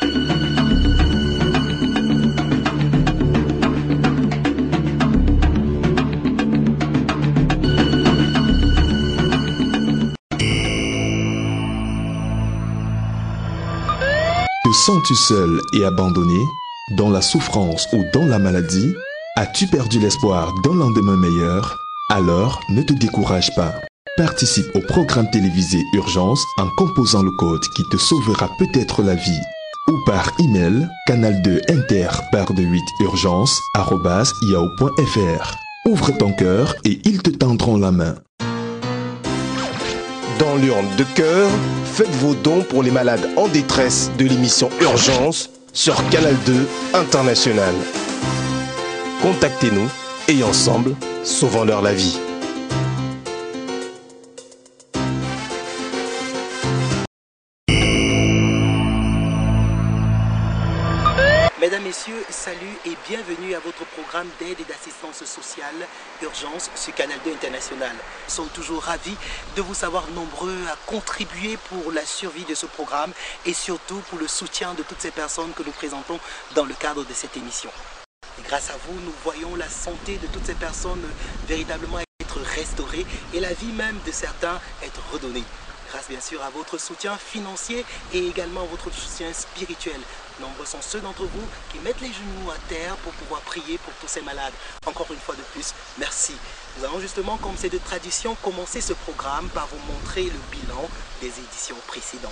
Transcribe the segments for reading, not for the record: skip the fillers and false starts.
Te sens-tu seul et abandonné, dans la souffrance ou dans la maladie? As-tu perdu l'espoir d'un lendemain meilleur? Alors, ne te décourage pas. Participe au programme télévisé Urgence en composant le code qui te sauvera peut-être la vie. Ou par email, canal2inter/urgence@yahoo.fr. Ouvre ton cœur et ils te tendront la main. Dans l'urne de cœur, faites vos dons pour les malades en détresse de l'émission Urgence sur Canal 2 International. Contactez-nous et ensemble, sauvons-leur la vie. Mesdames, Messieurs, salut et bienvenue à votre programme d'aide et d'assistance sociale Urgence sur Canal 2 International. Nous sommes toujours ravis de vous savoir nombreux à contribuer pour la survie de ce programme et surtout pour le soutien de toutes ces personnes que nous présentons dans le cadre de cette émission. Et grâce à vous, nous voyons la santé de toutes ces personnes véritablement être restaurée et la vie même de certains être redonnée. Grâce bien sûr à votre soutien financier et également à votre soutien spirituel. Nombreux sont ceux d'entre vous qui mettent les genoux à terre pour pouvoir prier pour tous ces malades. Encore une fois de plus, merci. Nous allons justement, comme c'est de tradition, commencer ce programme par vous montrer le bilan des éditions précédentes.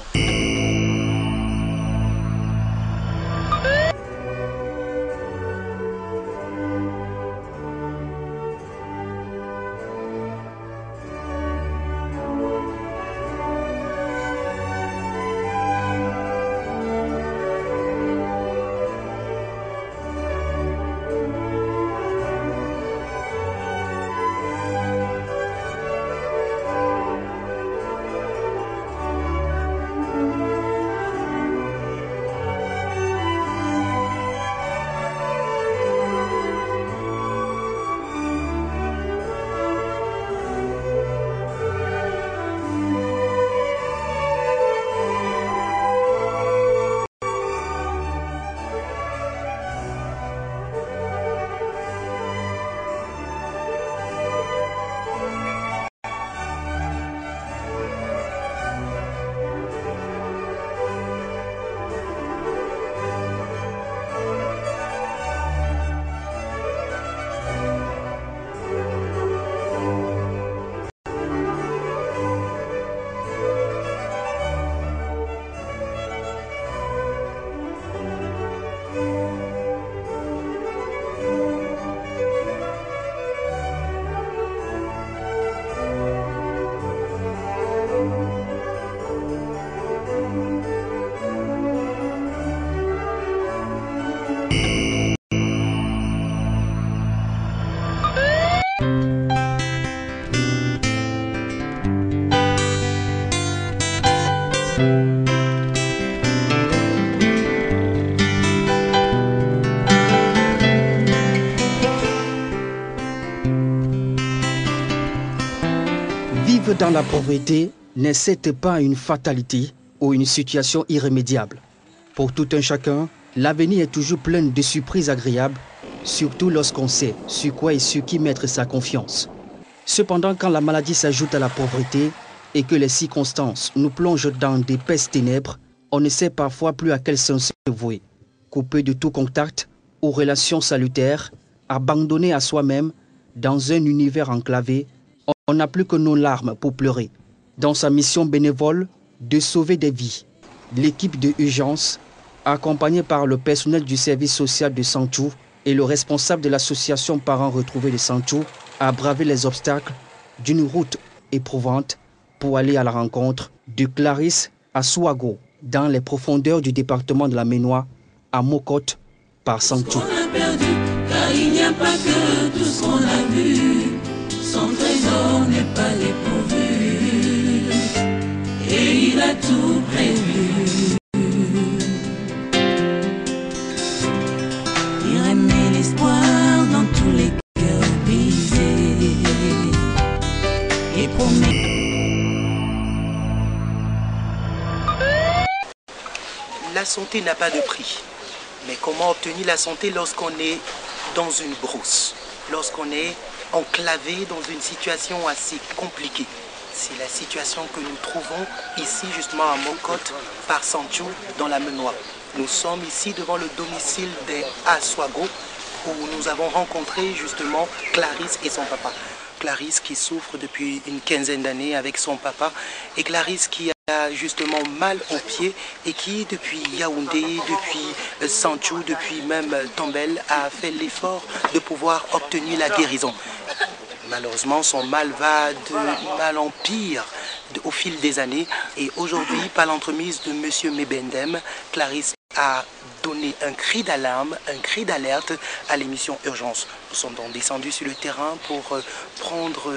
Vivre dans la pauvreté n'est certes pas une fatalité ou une situation irrémédiable. Pour tout un chacun, l'avenir est toujours plein de surprises agréables, surtout lorsqu'on sait sur quoi et sur qui mettre sa confiance. Cependant, quand la maladie s'ajoute à la pauvreté et que les circonstances nous plongent dans d'épaisses ténèbres, on ne sait parfois plus à quel sens se vouer. Coupé de tout contact aux relations salutaires, abandonné à soi-même dans un univers enclavé, on n'a plus que nos larmes pour pleurer. Dans sa mission bénévole de sauver des vies, l'équipe de Urgence, accompagnée par le personnel du service social de Santou et le responsable de l'association Parents Retrouvés de Santou, a bravé les obstacles d'une route éprouvante pour aller à la rencontre de Clarisse à Souago, dans les profondeurs du département de la Ménois, à Mokotte, par Santou. On a perdu, car il n'y a pas que tout ce qu'on a vu. Son trésor n'est pas dépourvu, et il a tout prévu. Il remet l'espoir dans tous les cœurs brisés et promet. La santé n'a pas de prix. Mais comment obtenir la santé lorsqu'on est dans une brousse, lorsqu'on est enclavé dans une situation assez compliquée? C'est la situation que nous trouvons ici justement à Mokote, par Sanchou, dans la Menoie. Nous sommes ici devant le domicile des Aswago, où nous avons rencontré justement Clarisse et son papa. Clarisse qui souffre depuis une quinzaine d'années avec son papa, et Clarisse qui a justement mal aux pieds et qui depuis Yaoundé, depuis Sanchou, depuis même Tombel a fait l'effort de pouvoir obtenir la guérison. Malheureusement, son mal va de mal en pire au fil des années, et aujourd'hui, par l'entremise de M. Mebendem, Clarisse a donné un cri d'alarme, un cri d'alerte à l'émission Urgence. Nous sommes donc descendus sur le terrain pour prendre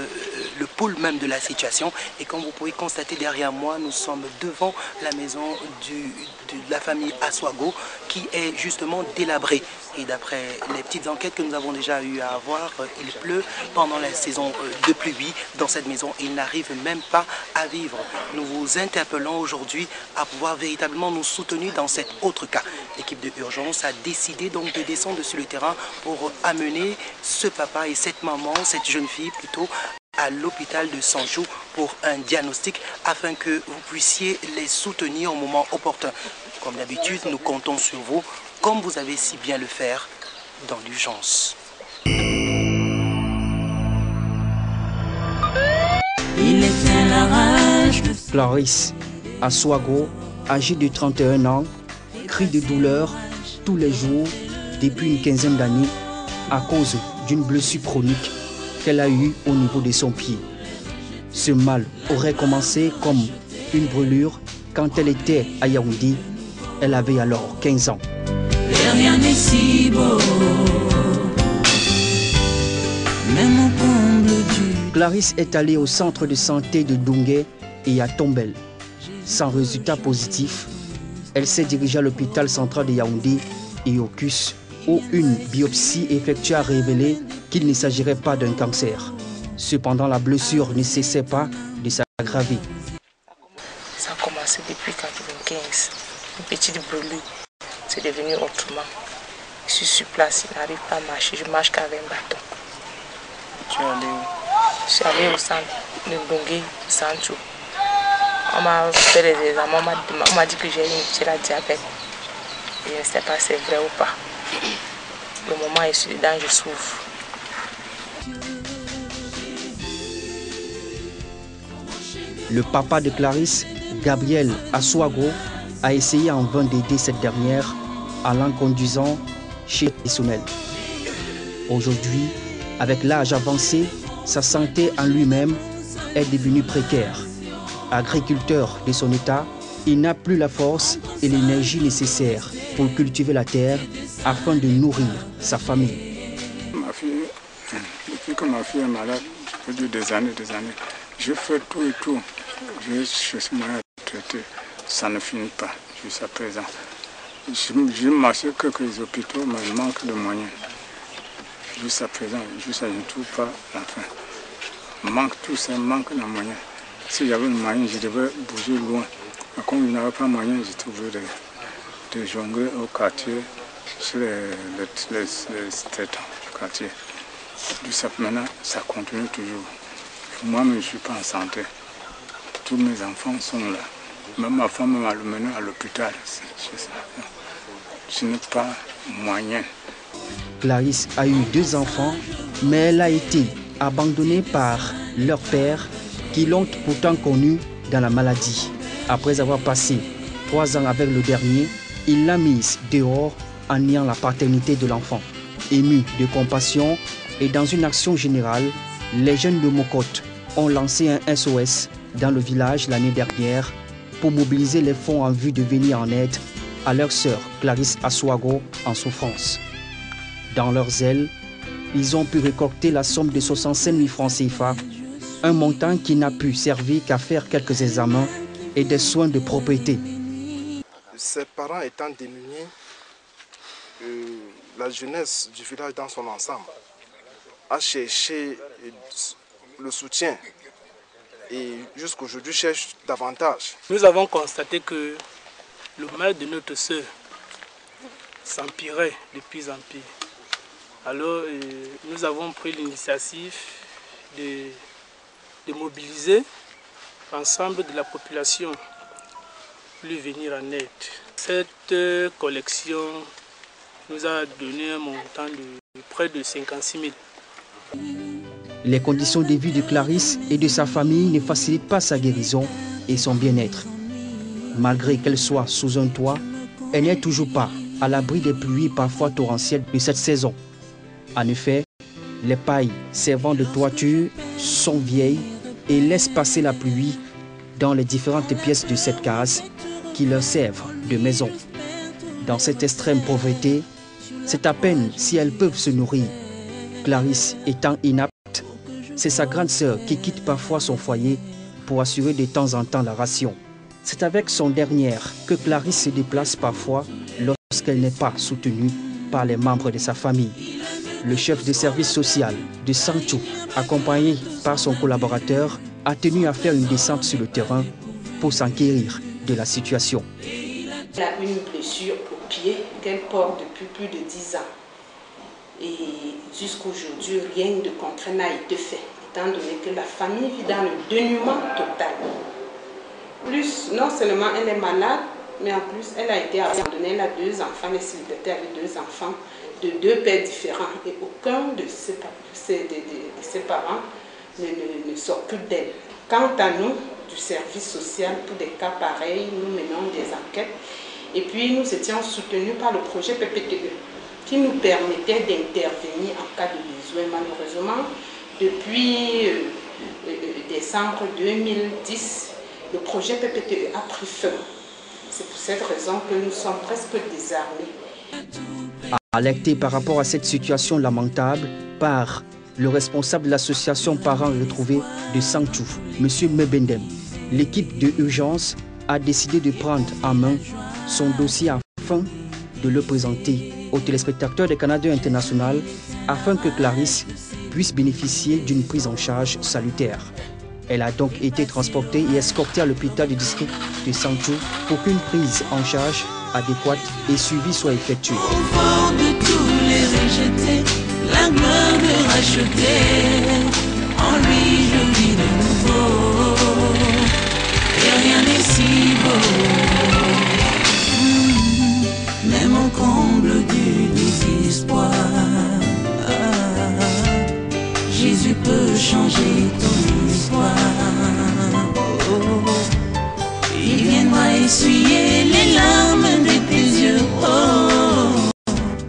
le pouls même de la situation, et comme vous pouvez constater derrière moi, nous sommes devant la maison de la famille Aswago qui est justement délabrée. Et d'après les petites enquêtes que nous avons déjà eu à avoir, il pleut pendant la saison de pluie dans cette maison. Il n'arrive même pas à vivre. Nous vous interpellons aujourd'hui à pouvoir véritablement nous soutenir dans cet autre cas. L'équipe de Urgence a décidé donc de descendre sur le terrain pour amener ce papa et cette maman, cette jeune fille plutôt, à l'hôpital de Sanchou pour un diagnostic afin que vous puissiez les soutenir au moment opportun. Comme d'habitude, nous comptons sur vous, comme vous avez si bien le faire dans l'urgence. Il éteint la rage de Clarisse Aswago, âgée de 31 ans, crie de douleur tous les jours depuis une quinzaine d'années à cause d'une blessure chronique qu'elle a eue au niveau de son pied. Ce mal aurait commencé comme une brûlure quand elle était à Yaoundé. Elle avait alors 15 ans. Et rien n'est si beau, même au comble du... Clarisse est allée au centre de santé de Doungué et à Tombel. Sans résultat positif, elle s'est dirigée à l'hôpital central de Yaoundé et au CUS, où une biopsie effectuée a révélé qu'il ne s'agirait pas d'un cancer. Cependant, la blessure ne cessait pas de s'aggraver. Ça a commencé depuis 1995. Une petite brûlure, c'est devenu autrement. Je suis sur place, je n'arrive pas à marcher, je marche qu'avec un bâton. Tu es allé où? Je suis allée au centre de Ndongué, Sanchou. On m'a fait des examens, on m'a dit que j'ai la diabète. Je ne sais pas si c'est vrai ou pas. Le moment où je suis dedans, je souffre. Le papa de Clarisse, Gabriel Aswago, a essayé en vain d'aider cette dernière en l'en conduisant chez les professionnels. Aujourd'hui, avec l'âge avancé, sa santé en lui-même est devenue précaire. Agriculteur de son état, il n'a plus la force et l'énergie nécessaires pour cultiver la terre afin de nourrir sa famille. Ma fille, depuis que ma fille est malade, depuis des années, je fais tout et tout. Je cherche moyen de traiter. Ça ne finit pas jusqu'à présent. J'ai marché quelques hôpitaux, mais il manque de moyens. Jusqu'à présent, je ne trouve pas la fin. Manque tout ça, manque de moyens. Si j'avais le moyen, je devais bouger loin. Mais comme je n'avais pas de moyens, j'ai trouvé de jongler au quartier, sur les traitants du quartier. Jusqu'à maintenant, ça continue toujours. Moi-même, je ne suis pas en santé. Tous mes enfants sont là. Même ma femme m'a mené à l'hôpital. Je n'ai pas moyen. Clarisse a eu 2 enfants, mais elle a été abandonnée par leur père, qui l'ont pourtant connue dans la maladie. Après avoir passé 3 ans avec le dernier, il l'a mise dehors en niant la paternité de l'enfant. Émus de compassion et dans une action générale, les jeunes de Mokote ont lancé un SOS dans le village l'année dernière pour mobiliser les fonds en vue de venir en aide à leur sœur Clarisse Aswago en souffrance. Dans leurs ailes, ils ont pu récolter la somme de 65 000 francs CFA, un montant qui n'a pu servir qu'à faire quelques examens et des soins de propriété. Ses parents étant démunis, la jeunesse du village dans son ensemble a cherché le soutien et jusqu'aujourd'hui cherche davantage. Nous avons constaté que le mal de notre sœur s'empirait de plus en plus. Alors nous avons pris l'initiative de mobiliser l'ensemble de la population pour lui venir en aide. Cette collection nous a donné un montant de près de 56 000. Les conditions de vie de Clarisse et de sa famille ne facilitent pas sa guérison et son bien-être. Malgré qu'elle soit sous un toit, elle n'est toujours pas à l'abri des pluies parfois torrentielles de cette saison. En effet, les pailles servant de toiture sont vieilles et laissent passer la pluie dans les différentes pièces de cette case qui leur servent de maison. Dans cette extrême pauvreté, c'est à peine si elles peuvent se nourrir. Clarisse étant inapte, c'est sa grande sœur qui quitte parfois son foyer pour assurer de temps en temps la ration. C'est avec son dernier que Clarisse se déplace parfois lorsqu'elle n'est pas soutenue par les membres de sa famille. Le chef de service social de Sanchou, accompagné par son collaborateur, a tenu à faire une descente sur le terrain pour s'enquérir de la situation. Elle a une blessure au pied qu'elle porte depuis plus de 10 ans. Et jusqu'aujourd'hui, rien de concret n'a été fait, étant donné que la famille vit dans le dénuement total. Plus, non seulement elle est malade, mais en plus elle a été abandonnée. Elle a 2 enfants, elle est célibataire avec 2 enfants de 2 pères différents. Et aucun de ses parents ne s'occupe d'elle. Quant à nous, du service social, pour des cas pareils, nous menons des enquêtes. Et puis nous étions soutenus par le projet PPTE, qui nous permettait d'intervenir en cas de besoin. Malheureusement, depuis décembre 2010, le projet PPTE a pris fin. C'est pour cette raison que nous sommes presque désarmés. Alerté par rapport à cette situation lamentable par le responsable de l'association Parents Retrouvés de Sanchou, M. Mebendem, l'équipe de urgence a décidé de prendre en main son dossier afin de le présenter aux téléspectateurs de Canal 2 International afin que Clarisse puisse bénéficier d'une prise en charge salutaire. Elle a donc été transportée et escortée à l'hôpital du district de Sanchou pour qu'une prise en charge adéquate et suivie soit effectuée. Au fond de tous les rejetés, la gloire de racheter. En lui je vis de nouveau, et rien n'est si beau. Même au comble du désespoir, Jésus peut changer ton histoire. Il viendra essuyer les larmes de tes yeux.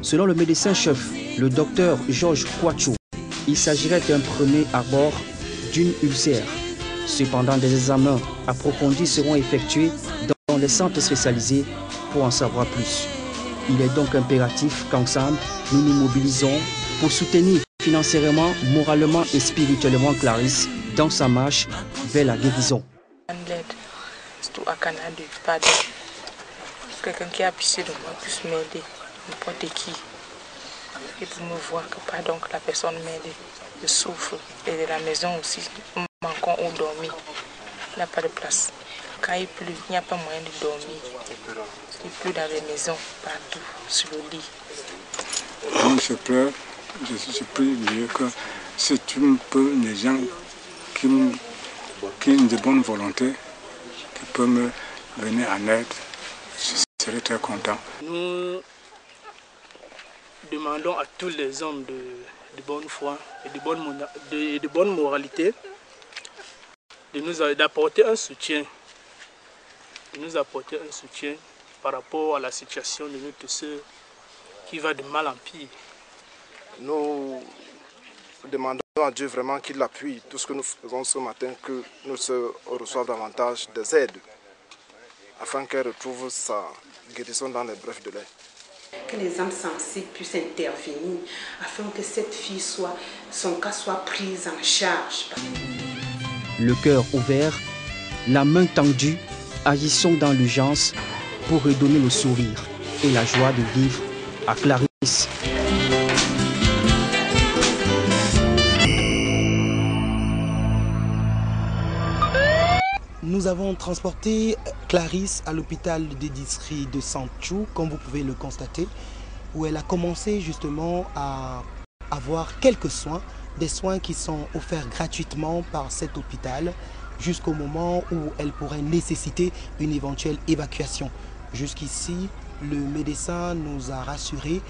Selon le médecin-chef, le docteur Georges Kouachou, il s'agirait d'un premier abord d'une ulcère. Cependant, des examens approfondis seront effectués dans les centres spécialisés pour en savoir plus. Il est donc impératif qu'ensemble, nous nous mobilisons pour soutenir financièrement, moralement et spirituellement Clarisse dans sa marche vers la guérison. Surtout à Canada, pardon. Quelqu'un qui a pissé de moi puisse m'aider, n'importe qui. Et pour me voir que pardon, que la personne m'aide, je souffre. Et de la maison aussi, nous manquons où dormir. Il n'y a pas de place. Quand il pleut, il n'y a pas moyen de dormir. Il pleut dans les maisons, partout, sur le lit. Quand je pleure, je prie Dieu que si tu peux, les gens qui ont de bonne volonté, qui peuvent me venir en aide, je serai très content. Nous demandons à tous les hommes de bonne foi et de bonne moralité d'apporter un soutien. De nous apporter un soutien par rapport à la situation de notre sœur qui va de mal en pire. Nous demandons à Dieu vraiment qu'il appuie tout ce que nous faisons ce matin, que nous reçoivent davantage des aides, afin qu'elle retrouve sa guérison dans les brefs délais. Que les âmes sensibles puissent intervenir, afin que cette fille son cas soit pris en charge. Le cœur ouvert, la main tendue, agissons dans l'urgence pour redonner le sourire et la joie de vivre à Clarisse. Nous nous avons transporté Clarisse à l'hôpital des districts de Sanchou, comme vous pouvez le constater, où elle a commencé justement à avoir quelques soins, des soins qui sont offerts gratuitement par cet hôpital, jusqu'au moment où elle pourrait nécessiter une éventuelle évacuation. Jusqu'ici, le médecin nous a rassuré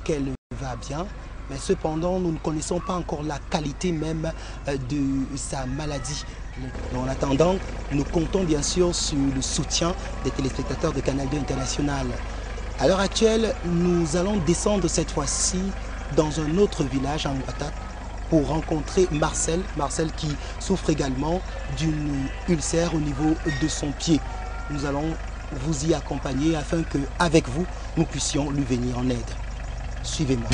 qu'elle va bien, mais cependant, nous ne connaissons pas encore la qualité même de sa maladie. En attendant, nous comptons bien sûr sur le soutien des téléspectateurs de Canal 2 International. À l'heure actuelle, nous allons descendre cette fois-ci dans un autre village, en Ngwata, pour rencontrer Marcel. Marcel qui souffre également d'une ulcère au niveau de son pied. Nous allons vous y accompagner afin qu'avec vous, nous puissions lui venir en aide. Suivez-moi.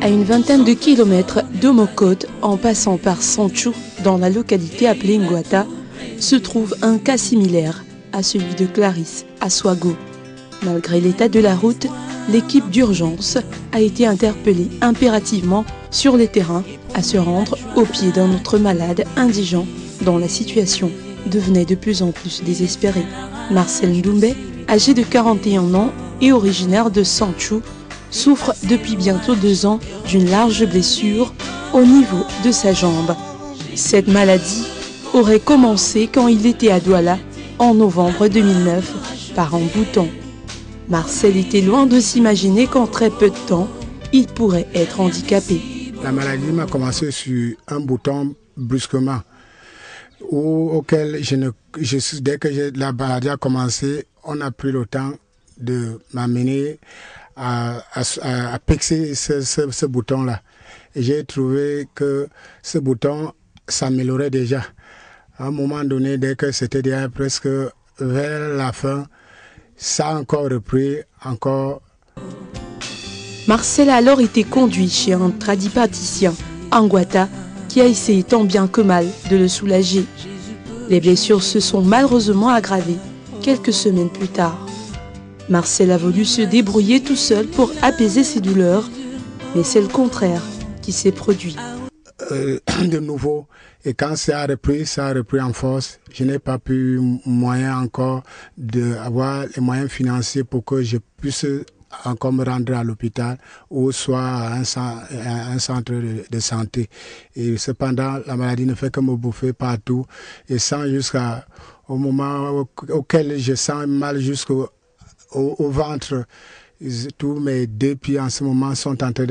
À une vingtaine de kilomètres d'Omokot, en passant par Sanchou, dans la localité appelée Ngwata, se trouve un cas similaire à celui de Clarisse à Swago. Malgré l'état de la route, l'équipe d'urgence a été interpellée impérativement sur les terrains à se rendre au pied d'un autre malade indigent dont la situation devenait de plus en plus désespérée. Marcel Ndoumbe, âgé de 41 ans et originaire de Sanchou, souffre depuis bientôt 2 ans d'une large blessure au niveau de sa jambe. Cette maladie aurait commencé quand il était à Douala en novembre 2009 par un bouton. Marcel était loin de s'imaginer qu'en très peu de temps, il pourrait être handicapé. La maladie m'a commencé sur un bouton brusquement, auquel dès que la maladie a commencé, on a pris le temps de m'amener à pexer ce bouton-là. Et j'ai trouvé que ce bouton s'améliorait déjà. À un moment donné, dès que c'était déjà presque vers la fin, ça a encore repris, encore. Marcel a alors été conduit chez un tradipraticien, Ngwata, qui a essayé tant bien que mal de le soulager. Les blessures se sont malheureusement aggravées quelques semaines plus tard. Marcel a voulu se débrouiller tout seul pour apaiser ses douleurs, mais c'est le contraire qui s'est produit. De nouveau, et quand ça a repris en force. Je n'ai pas pu moyen encore d'avoir les moyens financiers pour que je puisse encore me rendre à l'hôpital ou soit à un centre de santé. Et cependant, la maladie ne fait que me bouffer partout et sans jusqu'au moment auquel je sens mal jusqu'au ventre. Tous mes 2 pieds en ce moment sont en train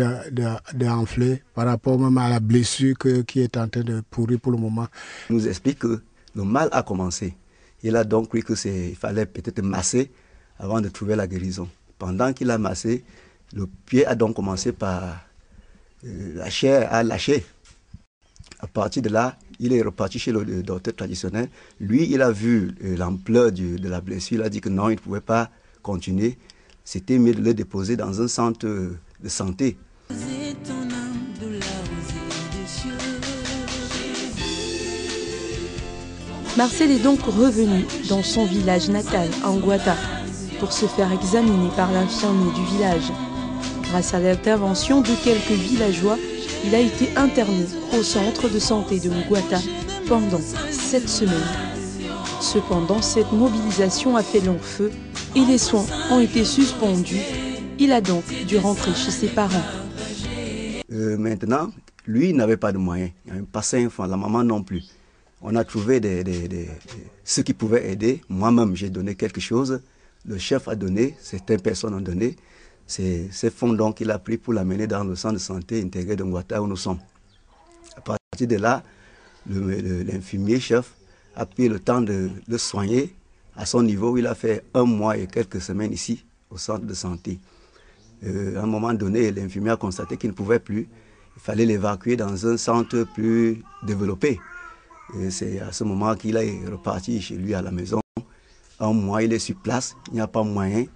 d'enfler par rapport même à la blessure qui est en train de pourrir pour le moment. Il nous explique que le mal a commencé. Il a donc cru qu'il fallait peut-être masser avant de trouver la guérison. Pendant qu'il a massé, le pied a donc commencé par la chair à lâcher. À partir de là, il est reparti chez le docteur traditionnel. Lui, il a vu l'ampleur de la blessure. Il a dit que non, il ne pouvait pas continuer. C'était mieux de le déposer dans un centre de santé. Marcel est donc revenu dans son village natal, en Ngwata, pour se faire examiner par l'infirmier du village. Grâce à l'intervention de quelques villageois, il a été interné au centre de santé de Ngwata pendant 7 semaines. Cependant, cette mobilisation a fait long feu et les soins ont été suspendus. Il a donc dû rentrer chez ses parents. Maintenant, lui n'avait pas de moyens. Il n'avait pas 5 francs, la maman non plus. On a trouvé ceux qui pouvaient aider. Moi-même, j'ai donné quelque chose. Le chef a donné, certaines personnes ont donné. C'est ces fonds donc qu'il a pris pour l'amener dans le centre de santé intégré de Ngwata où nous sommes. À partir de là, l'infirmier chef a pris le temps de le soigner à son niveau. Il a fait 1 mois et quelques semaines ici, au centre de santé. À un moment donné, l'infirmière a constaté qu'il ne pouvait plus. Il fallait l'évacuer dans un centre plus développé. Et c'est à ce moment qu'il est reparti chez lui à la maison. Un mois, il est sur place, il n'y a pas moyen.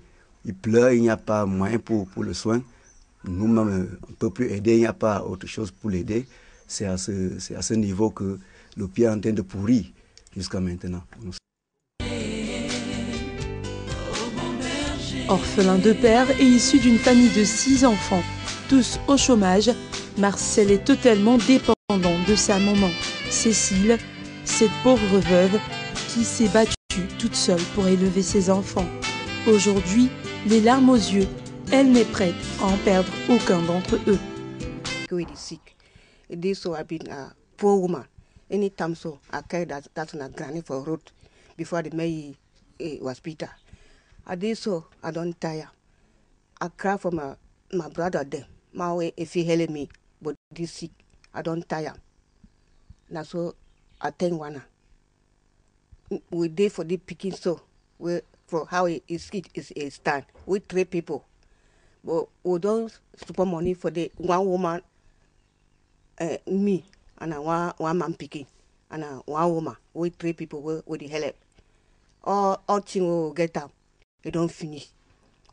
Il pleure, il n'y a pas moyen pour le soin. Nous-mêmes, on ne peut plus aider, il n'y a pas autre chose pour l'aider. C'est à ce niveau que le pied est en train de pourrir jusqu'à maintenant. Orphelin de père et issu d'une famille de 6 enfants, tous au chômage, Marcel est totalement dépendant de sa maman, Cécile, cette pauvre veuve qui s'est battue toute seule pour élever ses enfants. Aujourd'hui, les larmes aux yeux, elle n'est prête à en perdre aucun d'entre eux. So I've been a poor woman. Anytime so I carried that on a granny for road before the May was Peter. I did so, I don't tire. I cry for my brother there. My way if he help me, but this sick, I don't tire. Now so I thank one. We did for the picking so we for how it is stand. We 3 people. But we don't super money for the one woman. Me and one man picking and one woman. We 3 people with the help. All things will get up. It don't finish.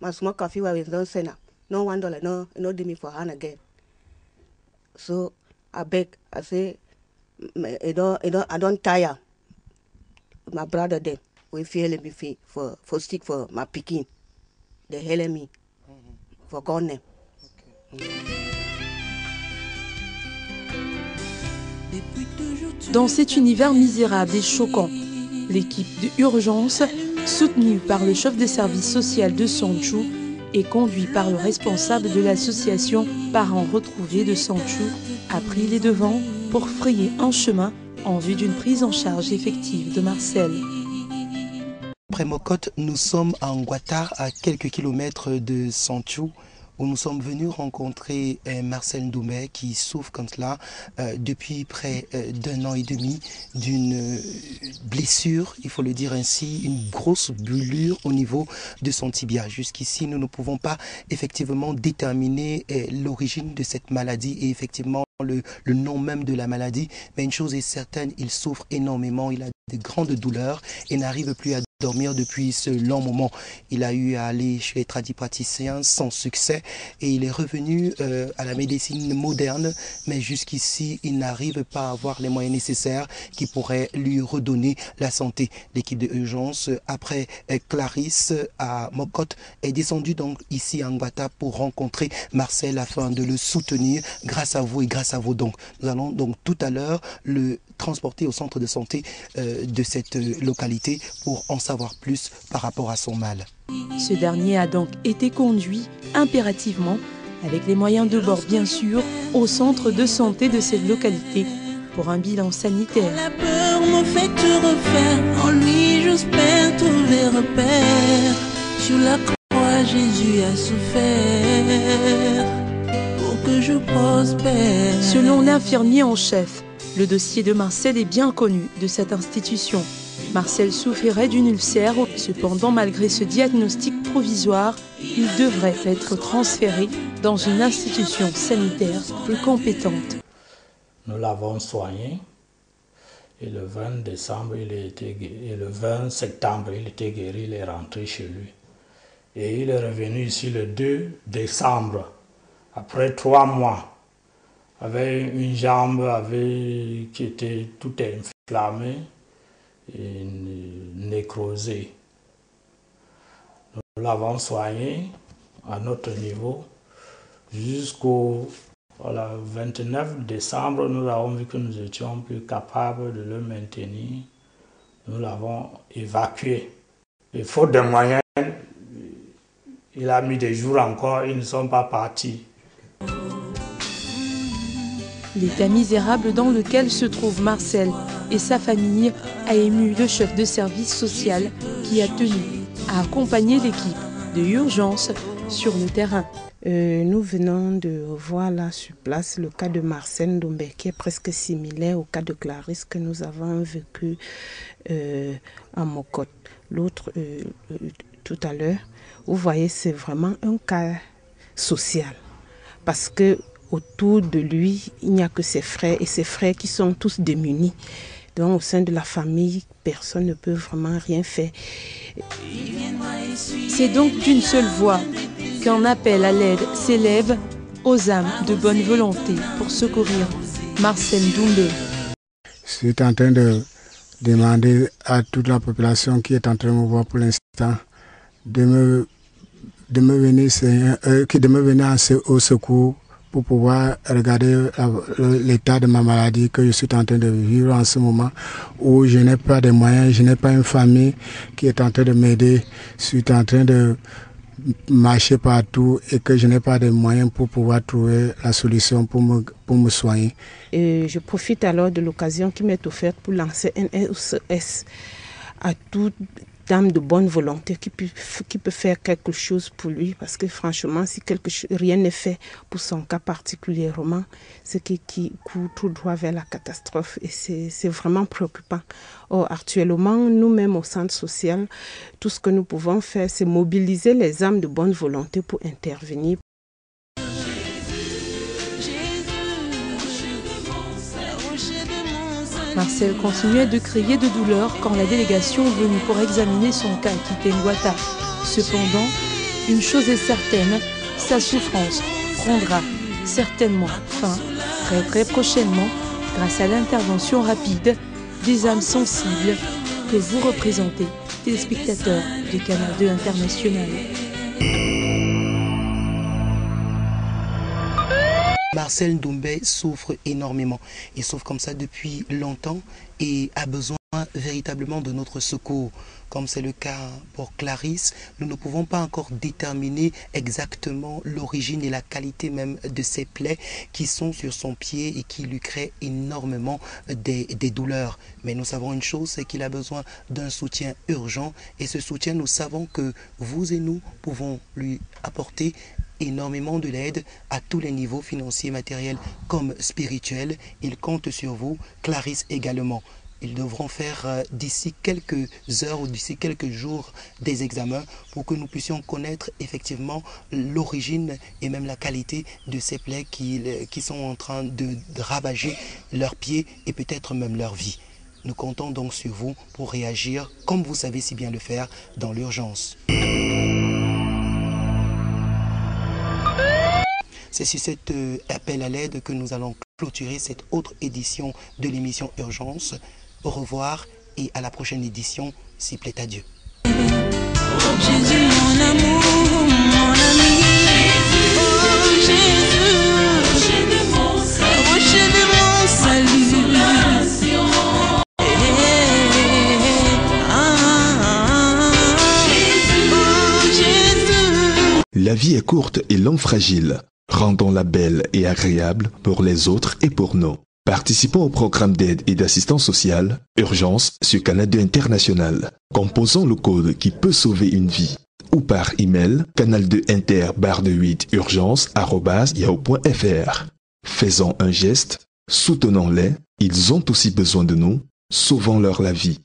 My small coffee was don't send up. No $1, no do me for hand again. So I beg, I say, I don't tire. My brother them, we feel me for stick for my picking. They help me for gone them. Dans cet univers misérable et choquant, l'équipe de Urgence, soutenue par le chef de service social de Santhiou et conduit par le responsable de l'association Parents Retrouvés de Santhiou, a pris les devants pour frayer un chemin en vue d'une prise en charge effective de Marcel. Après Mokote, nous sommes à Nguata, à quelques kilomètres de Santhiou, où nous sommes venus rencontrer Marcel Ndoumbe qui souffre comme cela depuis près d'1 an et demi d'une blessure, il faut le dire ainsi, une grosse brûlure au niveau de son tibia. Jusqu'ici, nous ne pouvons pas effectivement déterminer l'origine de cette maladie et effectivement le nom même de la maladie, mais une chose est certaine, il souffre énormément, il a de grandes douleurs et n'arrive plus à dormir depuis ce long moment. Il a eu à aller chez les tradipraticiens sans succès et il est revenu à la médecine moderne, mais jusqu'ici, il n'arrive pas à avoir les moyens nécessaires qui pourraient lui redonner la santé. L'équipe de urgence, après Clarisse à Mokote, est descendue donc ici à Nguata pour rencontrer Marcel afin de le soutenir grâce à vous et grâce à vos dons. Nous allons donc tout à l'heure le transporter au centre de santé de cette localité pour en savoir plus par rapport à son mal. Ce dernier a donc été conduit impérativement, avec les moyens de bord bien sûr, au centre de santé de cette localité pour un bilan sanitaire. La peur me fait te refaire, en lui j'espère trouver repère. Sur la croix Jésus a souffert pour que je prospère. Selon l'infirmier en chef, le dossier de Marcel est bien connu de cette institution. Marcel souffrirait d'une ulcère. Cependant, malgré ce diagnostic provisoire, il devrait être transféré dans une institution sanitaire plus compétente. Nous l'avons soigné et le 20 décembre, et le 20 septembre, il était guéri, il est rentré chez lui. Et il est revenu ici le 2 décembre, après 3 mois. Avec une jambe qui était tout inflammée et nécrosée. Nous l'avons soigné à notre niveau jusqu'au 29 décembre. Nous avons vu que nous étions plus capables de le maintenir. Nous l'avons évacué. Et faute de moyens, il a mis des jours encore, ils ne sont pas partis. L'état misérable dans lequel se trouve Marcel et sa famille a ému le chef de service social qui a tenu à accompagner l'équipe de Urgence sur le terrain. Nous venons de voir là sur place le cas de Marcel Ndoumbe qui est presque similaire au cas de Clarisse que nous avons vécu à Mokote. L'autre tout à l'heure, vous voyez, c'est vraiment un cas sociale. Parce que autour de lui, il n'y a que ses frères et ses frères qui sont tous démunis. Donc au sein de la famille, personne ne peut vraiment rien faire. C'est donc d'une seule voix qu'un appel à l'aide s'élève aux âmes de bonne volonté pour secourir Marcel Doumbé. Je suis en train de demander à toute la population qui est en train de me voir pour l'instant de me venir au secours pour pouvoir regarder l'état de ma maladie que je suis en train de vivre en ce moment, où je n'ai pas de moyens, je n'ai pas une famille qui est en train de m'aider. Je suis en train de marcher partout et que je n'ai pas de moyens pour pouvoir trouver la solution pour me soigner. Et je profite alors de l'occasion qui m'est offerte pour lancer un SOS à toute dame de bonne volonté qui peut faire quelque chose pour lui, parce que franchement, si rien n'est fait pour son cas particulièrement, c'est qui court tout droit vers la catastrophe et c'est vraiment préoccupant. Or, actuellement, nous-mêmes au centre social, tout ce que nous pouvons faire, c'est mobiliser les âmes de bonne volonté pour intervenir. Marcel continuait de crier de douleur quand la délégation venue pour examiner son cas quittait Ngouata. Cependant, une chose est certaine, sa souffrance prendra certainement fin très prochainement grâce à l'intervention rapide des âmes sensibles que vous représentez, téléspectateurs du Canal 2 International. Marcel Doumbé souffre énormément. Il souffre comme ça depuis longtemps et a besoin véritablement de notre secours. Comme c'est le cas pour Clarisse, nous ne pouvons pas encore déterminer exactement l'origine et la qualité même de ces plaies qui sont sur son pied et qui lui créent énormément des douleurs. Mais nous savons une chose, c'est qu'il a besoin d'un soutien urgent et ce soutien, nous savons que vous et nous pouvons lui apporter énormément de l'aide à tous les niveaux financiers, matériels comme spirituels. Il compte sur vous, Clarisse également. Ils devront faire d'ici quelques heures ou d'ici quelques jours des examens pour que nous puissions connaître effectivement l'origine et même la qualité de ces plaies qui sont en train de ravager leurs pieds et peut-être même leur vie. Nous comptons donc sur vous pour réagir comme vous savez si bien le faire dans l'urgence. C'est sur cet appel à l'aide que nous allons clôturer cette autre édition de l'émission Urgence. Au revoir et à la prochaine édition, s'il plaît à Dieu. Oh Jésus, mon amour, mon ami. Oh Jésus, rocher de mon salut. La vie est courte et l'homme fragile. Rendons-la belle et agréable pour les autres et pour nous. Participons au programme d'aide et d'assistance sociale Urgence sur Canal 2 International. Composons le code qui peut sauver une vie. Ou par email canal2inter_urgence@yahoo.fr. Faisons un geste, soutenons-les, ils ont aussi besoin de nous, sauvons-leur la vie.